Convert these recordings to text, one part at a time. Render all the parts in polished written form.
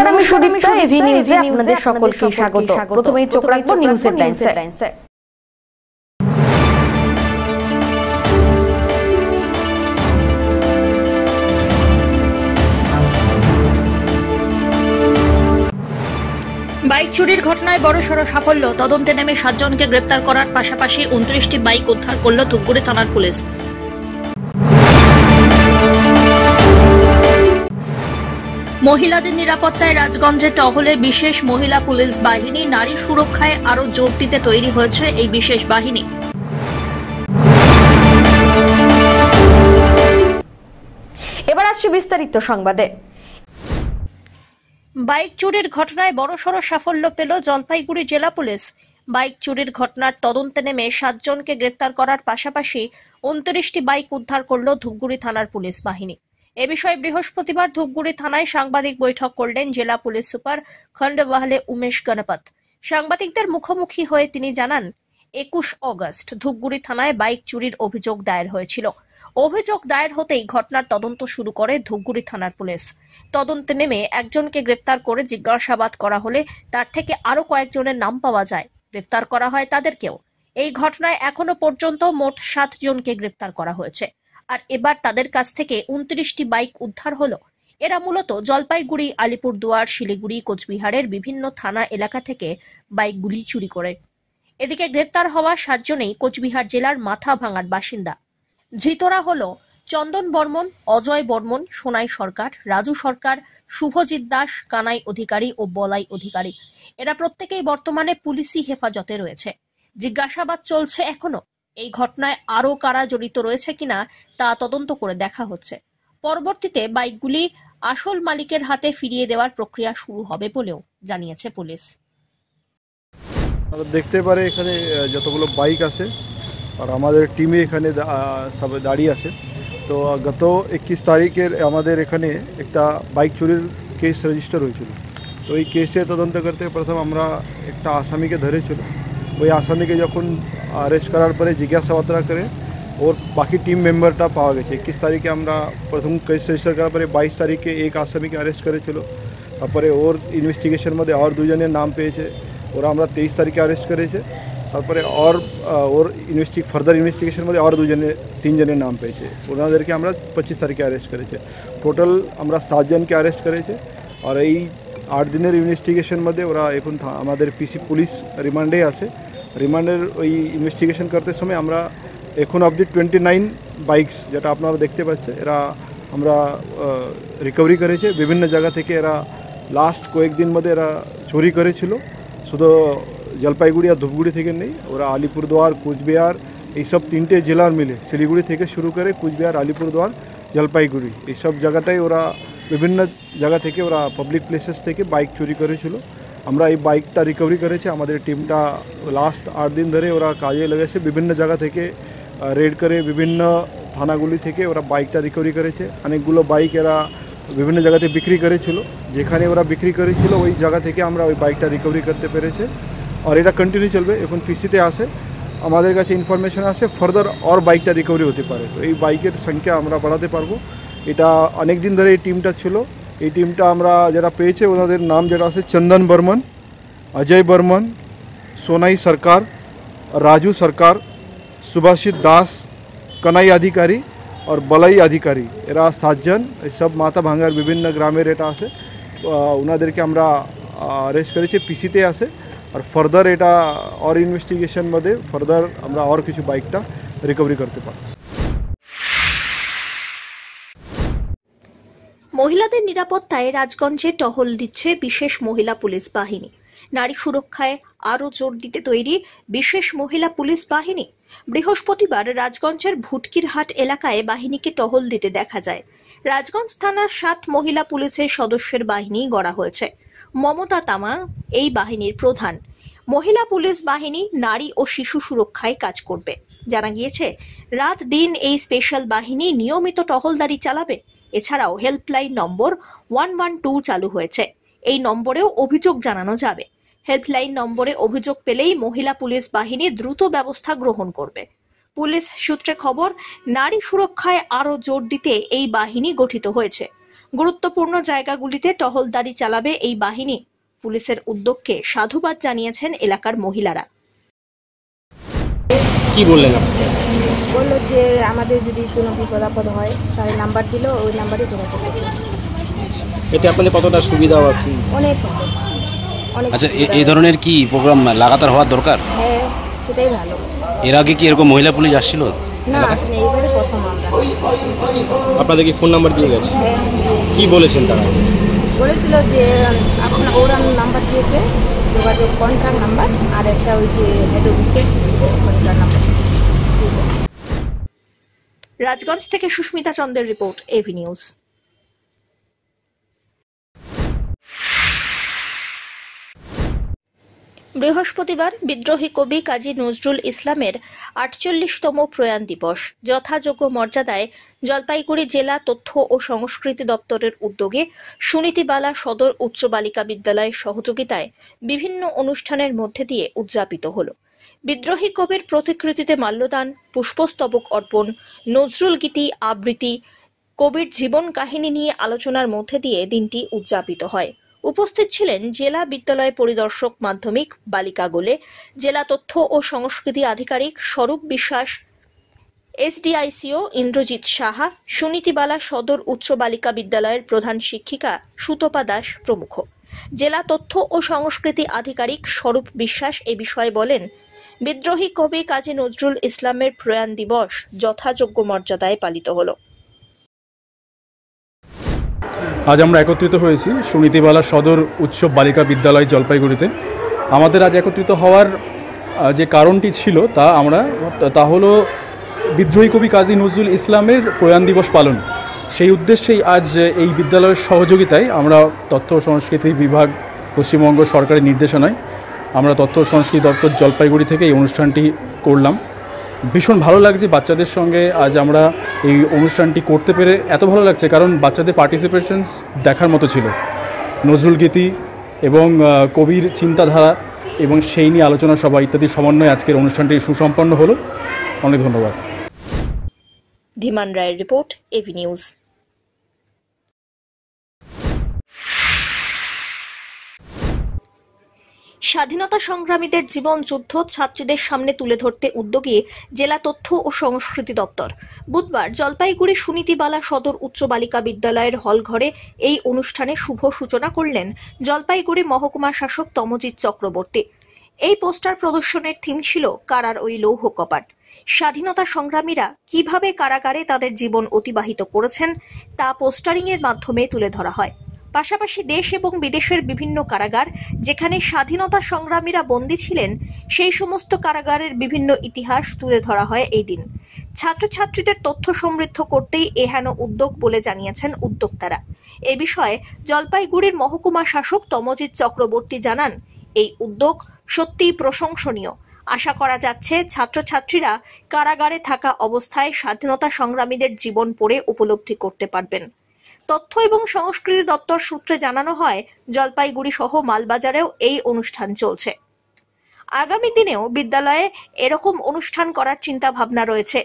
নমস্কার, আমি সুদীপ্তা। এভি নিউজে আপনাদের সকলকে স্বাগত। প্রথমেই চোখ রাখবো নিউজ হেডলাইন্সে। বাইক চুরির ঘটনায় বড়সড় সাফল্য। তদন্তে নেমে 7 জনকে গ্রেপ্তার করার পাশাপাশি 29টি বাইক উদ্ধার করল ধূপগুড়ি থানার পুলিশ। মহিলাদের নিরাপত্তায় রাজগঞ্জে টহলে বিশেষ মহিলা পুলিশ বাহিনী। নারী সুরক্ষায় আরো জোর দিতে তৈরি হয়েছে এই বিশেষ বাহিনী। এবার আসছে বিস্তারিত সংবাদে। বাইক চুরির ঘটনায় বড়সড় সাফল্য পেল জলপাইগুড়ি জেলা পুলিশ। বাইক চুরির ঘটনার তদন্তে নেমে 7 জনকে গ্রেপ্তার করার পাশাপাশি 29টি বাইক উদ্ধার করল ধূপগুড়ি থানার পুলিশ বাহিনী। এ বিষয়ে বৃহস্পতিবার ধূপগুড়ি থানায় সাংবাদিক বৈঠক করলেন জেলা পুলিশ সুপার খন্ডওয়ালে উমেশ গণপত। সাংবাদিকদের মুখোমুখি হয়ে তিনি জানান, 21 অগস্ট ধূপগুড়ি থানায় বাইক চুরির অভিযোগ দায়ের হয়েছিল। অভিযোগ দায়ের হতেই ঘটনার তদন্ত শুরু করে ধূপগুড়ি থানার পুলিশ। তদন্তে নেমে একজনকে গ্রেপ্তার করে জিজ্ঞাসাবাদ করা হলে তার থেকে আরো কয়েকজনের নাম পাওয়া যায়। গ্রেপ্তার করা হয় তাদেরকেও। এই ঘটনায় এখনো পর্যন্ত মোট 7 জনকে গ্রেপ্তার করা হয়েছে। আর এবার তাদের কাছ থেকে 29টি বাইক উদ্ধার হলো। এরা মূলত জলপাইগুড়ি, আলিপুরদুয়ার, শিলিগুড়ি, কোচবিহারের বিভিন্ন থানা এলাকা থেকে বাইকগুলি চুরি করে। এদিকে গ্রেপ্তার হওয়া 7 জনেই কোচবিহার জেলার মাথাভাঙার বাসিন্দা। ধৃতরা হলো চন্দন বর্মন, অজয় বর্মন, সোনাই সরকার, রাজু সরকার, শুভজিৎ দাস, কানাই অধিকারী ও বলাই অধিকারী। এরা প্রত্যেকেই বর্তমানে পুলিশি হেফাজতে রয়েছে। জিজ্ঞাসাবাদ চলছে এখনো। এই ঘটনায় আরও কারা জড়িত রয়েছে কিনা তা তদন্ত করে দেখা হচ্ছে। পরবর্তীতে বাইকগুলি আসল মালিকের হাতে ফিরিয়ে দেওয়ার প্রক্রিয়া শুরু হবে বলেও জানিয়েছে পুলিশ। দেখতে পারে এখানে যতগুলো বাইক আছে আর আমাদের টিমে এখানে সব দাঁড়িয়ে আছে। তো গত 21 তারিখের আমাদের এখানে একটা বাইক চুরির কেস রেজিস্টার হয়েছিল। তো এই কেসে তদন্ত করতে প্রথম আমরা একটা আসামিকে ধরেছিল। ওই আসামিকে যখন অ্যারেস্ট করার পরে জিজ্ঞাসাবাদ করে ওর বাকি টিম মেম্বারটা পাওয়া গেছে। 21 তারিখে আমরা প্রথম কেস রেজিস্টার করার পরে 22 তারিখে এক আসামিকে অ্যারেস্ট করেছিল। তারপরে ওর ইনভেস্টিগেশন মধ্যে আর 2 জনের নাম পেয়েছে। ওরা আমরা 23 তারিখে অ্যারেস্ট করেছে। তারপরে ওর ফার্দার ইনভেস্টিগেশন মধ্যে আর 3 জনের নাম পেয়েছে। ওনাদেরকে আমরা 25 তারিখে অ্যারেস্ট করেছে। টোটাল আমরা 7 জনকে অ্যারেস্ট করেছে। আর এই 8 দিনের ইনভেস্টিগেশন মধ্যে ওরা এখন আমাদের পিসি পুলিশ রিমান্ডে আছে। রিমান্ডের ওই ইনভেস্টিগেশন করতে সময় আমরা এখন অবধি 29 বাইকস যেটা আপনারা দেখতে পাচ্ছেন এরা আমরা রিকভারি করেছে। বিভিন্ন জায়গা থেকে এরা লাস্ট কয়েকদিন মধ্যে এরা চুরি করেছিল। শুধু জলপাইগুড়ি আর ধূপগুড়ি থেকে নেই, ওরা আলিপুরদুয়ার, কোচবিহার এইসব 3টে জেলার মিলে শিলিগুড়ি থেকে শুরু করে কোচবিহার, আলিপুরদুয়ার, জলপাইগুড়ি এইসব জায়গাটাই ওরা বিভিন্ন জায়গা থেকে ওরা পাবলিক প্লেসেস থেকে বাইক চুরি করেছিল। আমরা এই বাইকটা রিকভারি করেছি। আমাদের টিমটা লাস্ট 8 দিন ধরে ওরা কাজে লেগেছে। বিভিন্ন জায়গা থেকে রেড করে বিভিন্ন থানাগুলি থেকে ওরা বাইকটা রিকভারি করেছে। অনেকগুলো বাইক এরা বিভিন্ন জায়গাতে বিক্রি করেছিল। যেখানে ওরা বিক্রি করেছিল ওই জায়গা থেকে আমরা ওই বাইকটা রিকভারি করতে পেরেছে। আর এটা কন্টিনিউ চলবে। এখন পিসিতে আসে, আমাদের কাছে ইনফরমেশন আসে ফার্দার আর বাইকটা রিকভারি হতে পারে। তো এই বাইকের সংখ্যা আমরা বাড়াতে পারবো। এটা অনেক দিন ধরে এই টিমটা ছিল। এই টিমটা আমরা যারা পেয়েছে ওনাদের নাম যেটা আছে চন্দন বর্মন, অজয় বর্মন, সোনাই সরকার, রাজু সরকার, সুভাষিত দাস, কানাই অধিকারী আর বলাই অধিকারী। এরা 7 জন। সব মাথা ভাঙার বিভিন্ন গ্রামের এটা আছে। ওনাদেরকে আমরা অ্যারেস্ট করেছি, পিসিতে আসে। আর ফার্দার এটা আর ইনভেস্টিগেশন মধ্যে ফার্দার আমরা আর কিছু বাইকটা রিকভারি করতে পারি। মহিলাদের নিরাপত্তায় রাজগঞ্জে টহল দিচ্ছে বিশেষ মহিলা পুলিশ বাহিনী। নারী সুরক্ষায় আরও জোর দিতে তৈরি বিশেষ মহিলা পুলিশ বাহিনী। বৃহস্পতিবার রাজগঞ্জের ভুটকিরহাট এলাকায় বাহিনীকে টহল দিতে দেখা যায়। রাজগঞ্জ থানার 7 মহিলা পুলিশের সদস্যের বাহিনী গড়া হয়েছে। মমতা তামা এই বাহিনীর প্রধান। মহিলা পুলিশ বাহিনী নারী ও শিশু সুরক্ষায় কাজ করবে। জানা গিয়েছে, রাত দিন এই স্পেশাল বাহিনী নিয়মিত টহলদারি চালাবে। এছাড়াও হেল্পলাইন নম্বর 112 চালু হয়েছে। এই নম্বরেও অভিযোগ জানানো যাবে। হেল্পলাইন নম্বরে অভিযোগ পেলেই মহিলা পুলিশ বাহিনী দ্রুত ব্যবস্থা গ্রহণ করবে। পুলিশ সূত্রে খবর, নারী সুরক্ষায় আরও জোর দিতে এই বাহিনী গঠিত হয়েছে। গুরুত্বপূর্ণ জায়গাগুলিতে টহলদারি চালাবে এই বাহিনী। পুলিশের উদ্যোগকে সাধুবাদ জানিয়েছেন এলাকার মহিলারা। কি বললেন আপনি? বললো যে আমাদের যদি কোনো বিপদ আপদ হয় তাহলে নাম্বার দিল, ওই নাম্বারে যোগাযোগ করতে। এতে আপনাদের কতটা সুবিধা হবে? অনেক অনেক। আচ্ছা, সুবিধা এই ধরনের কি প্রোগ্রাম লাগাতার হওয়ার দরকার? হ্যাঁ, সেটাই ভালো। এর আগে কি এরকম মহিলা পুলিশ আসছিল? না, আসলে এইবারে প্রথম আমরা। আপনাদের কি ফোন নাম্বার দিয়ে গেছে? হ্যাঁ, কি বলেছেন তারা? বলেছিল যে ওরা নাম্বার দিয়েছে, যোগাযোগ কন্ট্যাক্ট নাম্বার, আর একটা ওই যে হেড অফিসের কন্ট্যাক্ট নাম্বার। রাজগঞ্জ থেকে সুস্মিতা চন্দ্রের রিপোর্ট, এভি নিউজ। বৃহস্পতিবার বিদ্রোহী কবি কাজী নজরুল ইসলামের ৪৮তম প্রয়াণ দিবস যথাযোগ্য মর্যাদায় জলপাইগুড়ি জেলা তথ্য ও সংস্কৃতি দপ্তরের উদ্যোগে সুনীতিবালা সদর উচ্চ বালিকা বিদ্যালয়ের সহযোগিতায় বিভিন্ন অনুষ্ঠানের মধ্যে দিয়ে উদযাপিত হল। বিদ্রোহী কবির প্রতিকৃতিতে মাল্যদান, পুষ্পস্তবক অর্পণ, নজরুল গীতি আবৃত্তি, কবির জীবন কাহিনী নিয়ে আলোচনার মধ্যে দিয়ে দিনটি উদযাপিত হয়। উপস্থিত ছিলেন জেলা বিদ্যালয় পরিদর্শক মাধ্যমিক বালিকা গোলে, জেলা তথ্য ও সংস্কৃতি আধিকারিক স্বরূপ বিশ্বাস, এসডিআইসিও ইন্দ্রজিৎ সাহা, সুনীতিবালা সদর উচ্চ বালিকা বিদ্যালয়ের প্রধান শিক্ষিকা সুতপা দাস প্রমুখ। জেলা তথ্য ও সংস্কৃতি আধিকারিক স্বরূপ বিশ্বাস এ বিষয়ে বলেন, বিদ্রোহী কবি কাজী নজরুল ইসলামের প্রয়াণ দিবস যথাযোগ্য মর্যাদায় পালিত হলো। আজ আমরা একত্রিত হয়েছি সুনীতিবালা সদর উচ্চ বালিকা বিদ্যালয় জলপাইগুড়িতে। আমাদের আজ একত্রিত হওয়ার যে কারণটি ছিল তা হলো বিদ্রোহী কবি কাজী নজরুল ইসলামের প্রয়াণ দিবস পালন। সেই উদ্দেশ্যেই আজ এই বিদ্যালয়ের সহযোগিতায় আমরা তথ্য ও সংস্কৃতি বিভাগ, পশ্চিমবঙ্গ সরকারের নির্দেশনায় আমরা তথ্য ও সংস্কৃতি দপ্তর জলপাইগুড়ি থেকে এই অনুষ্ঠানটি করলাম। ভীষণ ভালো লাগছে বাচ্চাদের সঙ্গে আজ আমরা এই অনুষ্ঠানটি করতে পেরে। এত ভালো লাগছে কারণ বাচ্চাদের পার্টিসিপেশনস দেখার মতো ছিল। নজরুল গীতি এবং কবির চিন্তাধারা এবং সেই নিয়ে আলোচনা সভা ইত্যাদি সমন্বয়ে আজকের অনুষ্ঠানটি সুসম্পন্ন হলো। অনেক ধন্যবাদ। ধীমান রায়ের রিপোর্ট, এভি নিউজ। স্বাধীনতা সংগ্রামীদের জীবন যুদ্ধ ছাত্রীদের সামনে তুলে ধরতে উদ্যোগী জেলা তথ্য ও সংস্কৃতি দপ্তর বুধবার জলপাইগুড়ি সুনীতিবালা সদর উচ্চ বালিকা বিদ্যালয়ের হলঘরে এই অনুষ্ঠানে শুভ সূচনা করলেন জলপাইগুড়ি মহকুমা শাসক তমজিৎ চক্রবর্তী। এই পোস্টার প্রদর্শনের থিম ছিল কারার ওই লৌহ কপাট। স্বাধীনতা সংগ্রামীরা কিভাবে কারাগারে তাদের জীবন অতিবাহিত করেছেন তা পোস্টারিং এর মাধ্যমে তুলে ধরা হয়। পাশাপাশি দেশ এবং বিদেশের বিভিন্ন কারাগার যেখানে স্বাধীনতা সংগ্রামীরা বন্দী ছিলেন সেই সমস্ত কারাগারের বিভিন্ন ইতিহাস তুলে ধরা হয় এই দিন। ছাত্রছাত্রীদের তথ্য সমৃদ্ধ করতেই এহেন উদ্যোগ বলে জানিয়েছেন উদ্যোক্তারা। এ বিষয়ে জলপাইগুড়ির মহকুমা শাসক তমজিৎ চক্রবর্তী জানান, এই উদ্যোগ সত্যিই প্রশংসনীয়। আশা করা যাচ্ছে ছাত্রছাত্রীরা কারাগারে থাকা অবস্থায় স্বাধীনতা সংগ্রামীদের জীবন পড়ে উপলব্ধি করতে পারবেন। তথ্য এবং সংস্কৃতি দপ্তর সূত্রে জানানো হয়, জলপাইগুড়ি সহ মালবাজারেও এই অনুষ্ঠান চলছে। আগামী দিনেও বিদ্যালয়ে এরকম অনুষ্ঠান করার চিন্তা ভাবনা রয়েছে।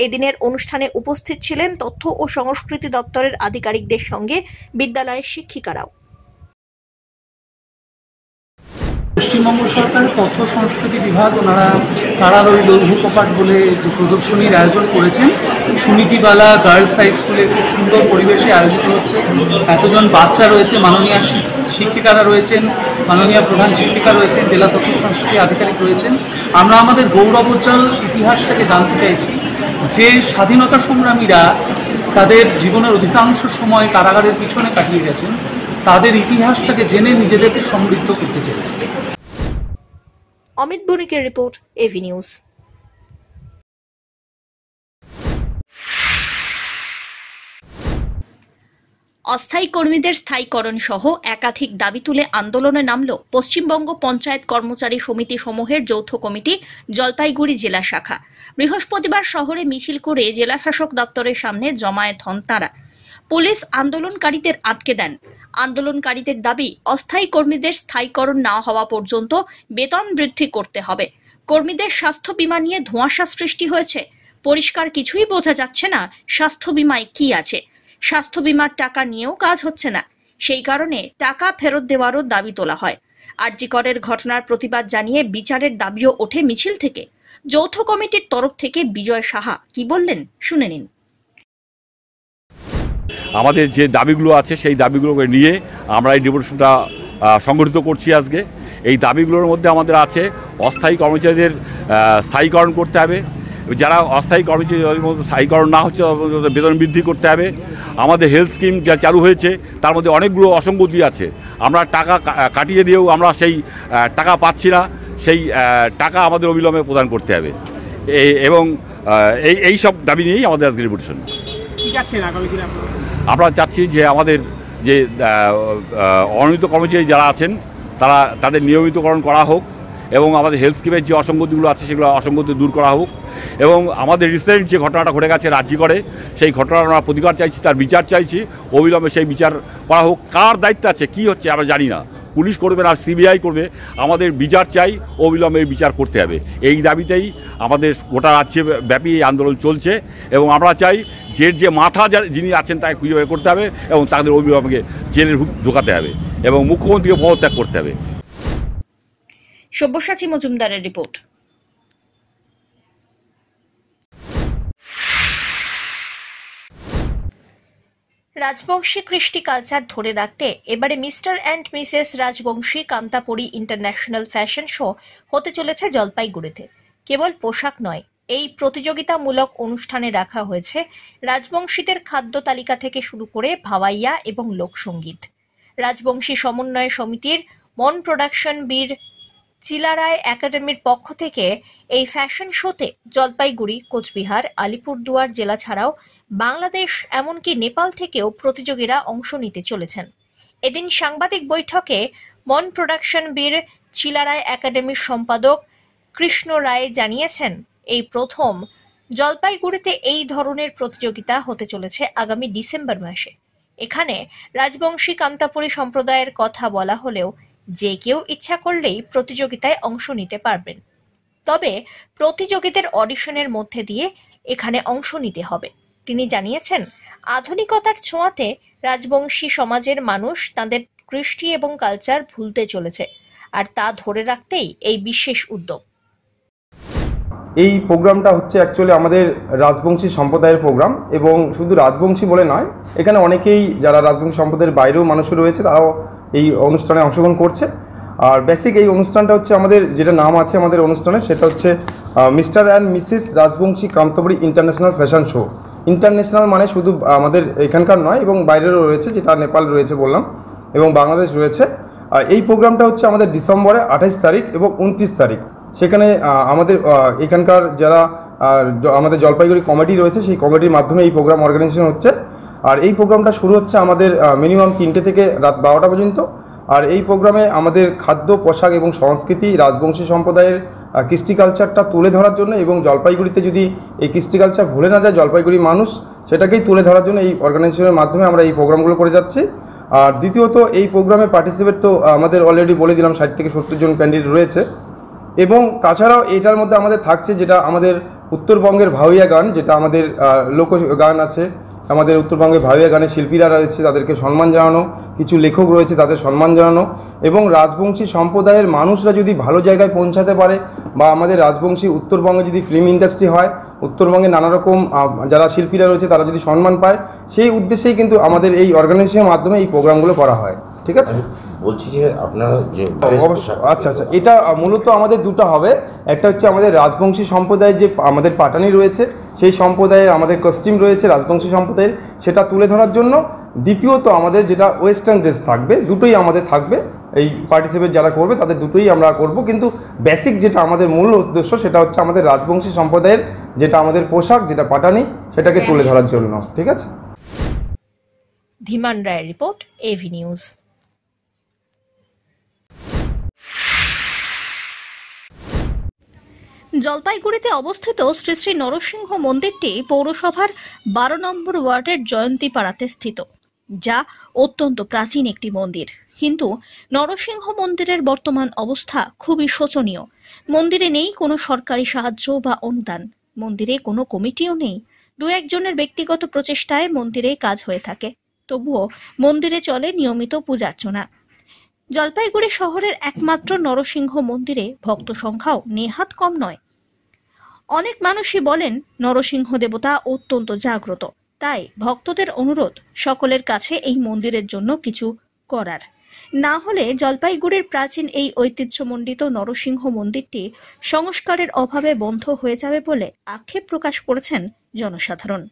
এদিনের অনুষ্ঠানে উপস্থিত ছিলেন তথ্য ও সংস্কৃতি দপ্তরের আধিকারিকদের সঙ্গে বিদ্যালয়ের শিক্ষিকারাও। পশ্চিমবঙ্গ সরকারের তথ্য সংস্কৃতি বিভাগ ওনারা কারার ওই লৌহ কপাট বলে যে প্রদর্শনীর আয়োজন করেছেন, সুনীতিবালা গার্লস হাই স্কুলে খুব সুন্দর পরিবেশে আয়োজিত হচ্ছে। এতজন বাচ্চা রয়েছে, মাননীয় শিক্ষিকারা রয়েছেন, মাননীয় প্রধান শিক্ষিকা রয়েছেন, জেলা তথ্য সংস্কৃতি আধিকারিক রয়েছেন। আমরা আমাদের গৌরবোজ্জ্বল ইতিহাসটাকে জানতে চাইছি যে স্বাধীনতা সংগ্রামীরা তাদের জীবনের অধিকাংশ সময় কারাগারের পিছনে কাটিয়ে গেছেন, তাদের ইতিহাসটাকে জেনে নিজেদেরকে সমৃদ্ধ করতে চেয়েছে। অমিত বণিকের রিপোর্ট, এভি নিউজ। অস্থায়ী কর্মীদের স্থায়ীকরণ সহ একাধিক দাবি তুলে আন্দোলনে নামল পশ্চিমবঙ্গ পঞ্চায়েত কর্মচারী সমিতি সমূহের যৌথ কমিটি জলপাইগুড়ি জেলা শাখা। বৃহস্পতিবার শহরে মিছিল করে জেলা শাসক দপ্তরের সামনে জমায়েত হন তাঁরা। পুলিশ আন্দোলনকারীদের আটকে দেন। আন্দোলনকারীদের দাবি, অস্থায়ী কর্মীদের স্থায়ীকরণ না হওয়া পর্যন্ত বেতন বৃদ্ধি করতে হবে। কর্মীদের স্বাস্থ্য বীমা নিয়ে ধোঁয়াশা সৃষ্টি হয়েছে। পরিষ্কার কিছুই বোঝা যাচ্ছে না স্বাস্থ্য বীমায় কি আছে। স্বাস্থ্য বীমার টাকা নিয়েও কাজ হচ্ছে না, সেই কারণে টাকা ফেরত দেওয়ারও দাবি তোলা হয়। আর.জি. করের ঘটনার প্রতিবাদ জানিয়ে বিচারের দাবিও ওঠে মিছিল থেকে। যৌথ কমিটির তরফ থেকে বিজয় সাহা কি বললেন শুনে নিন। আমাদের যে দাবিগুলো আছে সেই দাবিগুলোকে নিয়ে আমরা এই ডেপুটেশনটা সংগঠিত করছি আজকে। এই দাবিগুলোর মধ্যে আমাদের আছে অস্থায়ী কর্মচারীদের স্থায়ীকরণ করতে হবে, যারা অস্থায়ী কর্মচারী স্থায়ীকরণ না হচ্ছে বেতন বৃদ্ধি করতে হবে। আমাদের হেলথ স্কিম যা চালু হয়েছে তার মধ্যে অনেকগুলো অসঙ্গতি আছে, আমরা টাকা কাটিয়ে দিয়েও আমরা সেই টাকা পাচ্ছি না, সেই টাকা আমাদের অবিলম্বে প্রদান করতে হবে। এবং এই সব দাবি নিয়েই আমাদের আজকে ডেপুটেশন। আমরা চাচ্ছি যে আমাদের যে অনিয়মিত কর্মচারী যারা আছেন তাদের নিয়মিতকরণ করা হোক, এবং আমাদের হেলথ স্কিমের যে অসঙ্গতিগুলো আছে সেগুলো অসঙ্গতি দূর করা হোক, এবং আমাদের রিসেন্ট যে ঘটনাটা ঘটে গেছে রাজ্যে করে সেই ঘটনার আমরা প্রতিকার চাইছি, তার বিচার চাইছি, অবিলম্বে সেই বিচার করা হোক। কার দায়িত্ব আছে কী হচ্ছে আমরা জানি না, পুলিশ করবে না সিবিআই করবে, আমাদের বিচার চাই, অবিলম্বে বিচার করতে হবে। এই দাবিতেই আমাদের গোটা রাজ্যে ব্যাপী এই আন্দোলন চলছে, এবং আমরা চাই যে মাথা যিনি আছেন তাকে খুঁজে বের করতে হবে এবং তাদের অবিলম্বে জেলের ঢোকাতে হবে এবং মুখ্যমন্ত্রীকে পদত্যাগ করতে হবে। সব্যসাচী মজুমদারের রিপোর্ট। রাজবংশী কৃষ্টি কালচার ধরে রাখতে এবারে mister and Mrs Rajbanshi Kamtapuri international fashion show হতে চলেছে জলপাইগুড়িতে। কেবল পোশাক নয়, এই প্রতিযোগিতামূলক অনুষ্ঠানে রাখা হয়েছে রাজবংশীদের খাদ্য তালিকা থেকে শুরু করে ভাওয়াইয়া এবং লোকসঙ্গীত। রাজবংশী সমন্বয় সমিতির মন প্রোডাকশন বীর চিলারায় একাডেমির পক্ষ থেকে এই ফ্যাশন শোতে জলপাইগুড়ি, কোচবিহার, আলিপুরদুয়ার জেলা ছাড়াও বাংলাদেশ এমনকি নেপাল থেকেও প্রতিযোগীরা অংশ নিতে চলেছেন। এদিন সাংবাদিক বৈঠকে মন প্রোডাকশন বীর চিলারায় একাডেমির সম্পাদক কৃষ্ণ রায় জানিয়েছেন, এই প্রথম জলপাইগুড়িতে এই ধরনের প্রতিযোগিতা হতে চলেছে আগামী ডিসেম্বর মাসে। এখানে রাজবংশী কামতাপুরী সম্প্রদায়ের কথা বলা হলেও যে কেউ ইচ্ছা করলেই প্রতিযোগিতায় অংশ নিতে পারবেন, তবে প্রতিযোগীদের অডিশনের মধ্যে দিয়ে এখানে অংশ নিতে হবে। তিনি জানিয়েছেন, আধুনিকতার ছোঁয়াতে রাজবংশী সমাজের মানুষ তাদের কৃষ্টি এবং কালচার ভুলতে চলেছে, আর তা ধরে রাখতেই এই বিশেষ উদ্যোগ। এই প্রোগ্রামটা হচ্ছে অ্যাকচুয়ালি আমাদের রাজবংশী সম্প্রদায়ের প্রোগ্রাম, এবং শুধু রাজবংশী বলে নয়, এখানে অনেকেই যারা রাজবংশী সম্প্রদায়ের বাইরেও মানুষ রয়েছে তারাও এই অনুষ্ঠানে অংশগ্রহণ করছে। আর বেসিক এই অনুষ্ঠানটা হচ্ছে আমাদের যেটা নাম আছে আমাদের অনুষ্ঠানে, সেটা হচ্ছে mister and Mrs Rajbanshi Kamtapuri international fashion show. International মানে শুধু আমাদের এখানকার নয়, এবং বাইরেরও রয়েছে, যেটা নেপাল রয়েছে বললাম, এবং বাংলাদেশ রয়েছে। এই প্রোগ্রামটা হচ্ছে আমাদের ডিসেম্বরে 28 তারিখ এবং 29 তারিখ। সেখানে আমাদের এখানকার যারা আমাদের জলপাইগুড়ি কমিটি রয়েছে সেই কমিটির মাধ্যমে এই প্রোগ্রাম অর্গানাইজেশন হচ্ছে। আর এই প্রোগ্রামটা শুরু হচ্ছে আমাদের মিনিমাম 3টে থেকে রাত 12টা পর্যন্ত। আর এই প্রোগ্রামে আমাদের খাদ্য, পোশাক এবং সংস্কৃতি, রাজবংশী সম্প্রদায়ের কৃষ্টি কালচারটা তুলে ধরার জন্য, এবং জলপাইগুড়িতে যদি এই কৃষ্টি কালচার ভুলে না যায় জলপাইগুড়ি মানুষ, সেটাকেই তুলে ধরার জন্য এই অর্গানাইজেশনের মাধ্যমে আমরা এই প্রোগ্রামগুলো করে যাচ্ছি। আর দ্বিতীয়ত, এই প্রোগ্রামে পার্টিসিপেট তো আমাদের অলরেডি বলে দিলাম 60 থেকে 70 জন ক্যান্ডিডেট রয়েছে, এবং তাছাড়াও এটার মধ্যে আমাদের থাকছে যেটা আমাদের উত্তরবঙ্গের ভাওয়াইয়া গান, যেটা আমাদের লোক গান আছে, আমাদের উত্তরবঙ্গে ভাওয়াইয়া গানের শিল্পীরা রয়েছে তাদেরকে সম্মান জানানো, কিছু লেখক রয়েছে তাদের সম্মান জানানো, এবং রাজবংশী সম্প্রদায়ের মানুষরা যদি ভালো জায়গায় পৌঁছাতে পারে, বা আমাদের রাজবংশী উত্তরবঙ্গে যদি ফিল্ম ইন্ডাস্ট্রি হয়, উত্তরবঙ্গে নানা রকম যারা শিল্পীরা রয়েছে তারা যদি সম্মান পায়, সেই উদ্দেশ্যেই কিন্তু আমাদের এই অর্গানাইজেশনের মাধ্যমে এই প্রোগ্রামগুলো করা হয়। ঠিক আছে, বলছি যে আপনারা যে আচ্ছা, এটা মূলত আমাদের দুটো হবে। একটা হচ্ছে আমাদের রাজবংশী সম্প্রদায়ের যে আমাদের পাটানি রয়েছে, সেই সম্প্রদায়ের আমাদের কস্টিউম রয়েছে রাজবংশী সম্প্রদায়ের, সেটা তুলে ধরার জন্য। দ্বিতীয়ত আমাদের যেটা ওয়েস্টার্ন ড্রেস থাকবে, দুটোই আমাদের থাকবে। এই পার্টিসিপেট যারা করবে তাদের দুটোই আমরা করব, কিন্তু বেসিক যেটা আমাদের মূল উদ্দেশ্য সেটা হচ্ছে আমাদের রাজবংশী সম্প্রদায়ের যেটা আমাদের পোশাক, যেটা পাটানি, সেটাকে তুলে ধরার জন্য। ঠিক আছে। ধীমান রায়ের রিপোর্ট, এভি নিউজ। জলপাইগুড়িতে অবস্থিত শ্রী শ্রী নরসিংহ মন্দিরটি পৌরসভার 12 নম্বর ওয়ার্ডের জয়ন্তী পাড়াতে স্থিত, যা অত্যন্ত প্রাচীন একটি মন্দির। কিন্তু নরসিংহ মন্দিরের বর্তমান অবস্থা খুবই শোচনীয়। মন্দিরে নেই কোনো সরকারি সাহায্য বা অনুদান, মন্দিরে কোনো কমিটিও নেই। দু একজনের ব্যক্তিগত প্রচেষ্টায় মন্দিরে কাজ হয়ে থাকে, তবুও মন্দিরে চলে নিয়মিত পূজার্চনা। জলপাইগুড়ি শহরের একমাত্র নরসিংহ মন্দিরে ভক্ত সংখ্যাও নেহাত কম নয়। অনেক মানুষই বলেন নরসিংহ দেবতা অত্যন্ত জাগ্রত, তাই ভক্তদের অনুরোধ সকলের কাছে এই মন্দিরের জন্য কিছু করার। না হলে জলপাইগুড়ির প্রাচীন এই ঐতিহ্যমণ্ডিত নরসিংহ মন্দিরটি সংস্কারের অভাবে বন্ধ হয়ে যাবে বলে আক্ষেপ প্রকাশ করেছেন জনসাধারণ।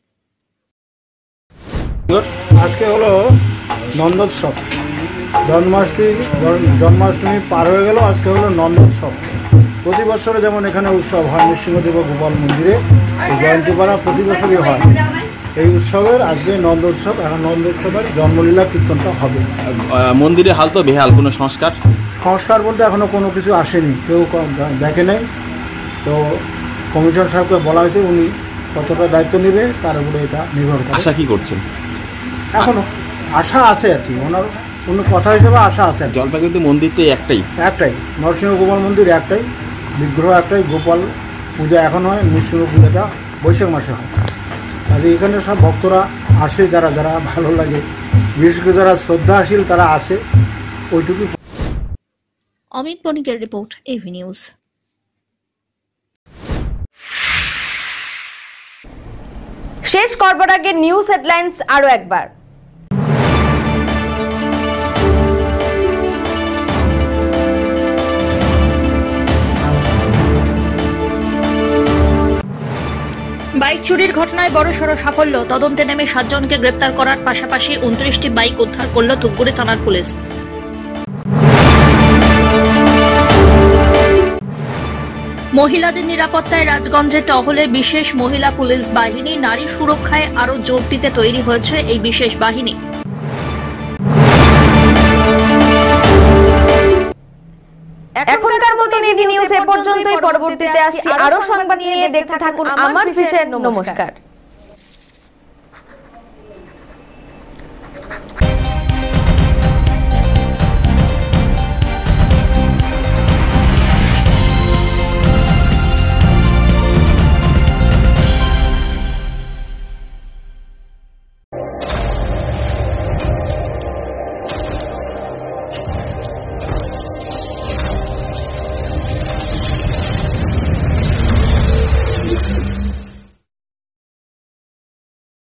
আজকে হলো নন্দোৎসব, জন্মাষ্টমী পার হয়ে গেল, আজকে হলো নন্দোৎসব। প্রতি বছরে যেমন এখানে উৎসব হয় নৃসিংহদেব গোপাল মন্দিরে, জয়ন্তীপাড়া প্রতি বছরই হয়। এই উৎসবের আজকে নন্দোৎসব, এখন নন্দোৎসবের জন্মলীলা কীর্তনটা হবে। মন্দিরে হাল তো বেহাল, কোনো সংস্কার বলতে এখনও কোনো কিছু আসেনি, কেউ দেখে নেই। তো কমিশনার সাহেবকে বলা হয়েছে, উনি কতটা দায়িত্ব নেবে তার উপরে এটা নির্ভর করে। আশা কি করছেন? এখনও আশা আছে আর কি, ওনার কোনো কথা হিসেবে আশা আছে। জলপাইগুড়িতে মন্দির তো একটাই নরসিংহ গোপাল মন্দির একটাই, বিগ্রহ একটাই। গোপাল পূজা এখন হয়, নৃসিংহ পূজাটা বৈশাখ মাসে হয়। আর এখানে সব ভক্তরা আসে, যারা যারা ভালো লাগে, বিশেষ করে যারা শ্রদ্ধাশীল তারা আসে, ওইটুকু। অমিত বণিকের রিপোর্ট, এভি নিউজ। শেষ করবার আগে নিউজ হেডলাইন্স আরো একবার। বাইক চুরির ঘটনায় বড়সড় সাফল্য, তদন্তে নেমে 7 জনকে গ্রেপ্তার করার পাশাপাশি 29টি বাইক উদ্ধার করল ধূপগুড়ি থানার পুলিশ। মহিলাদের নিরাপত্তায় রাজগঞ্জে টহলে বিশেষ মহিলা পুলিশ বাহিনী, নারী সুরক্ষায় আরো জোর দিতে তৈরি হয়েছে এই বিশেষ বাহিনী। এখনকার মতো এভি নিউজ এ পর্যন্তই। পরবর্তীতে আসছি আরো সংবাদ নিয়ে, দেখতে থাকুন আমার বিশেষ। নমস্কার।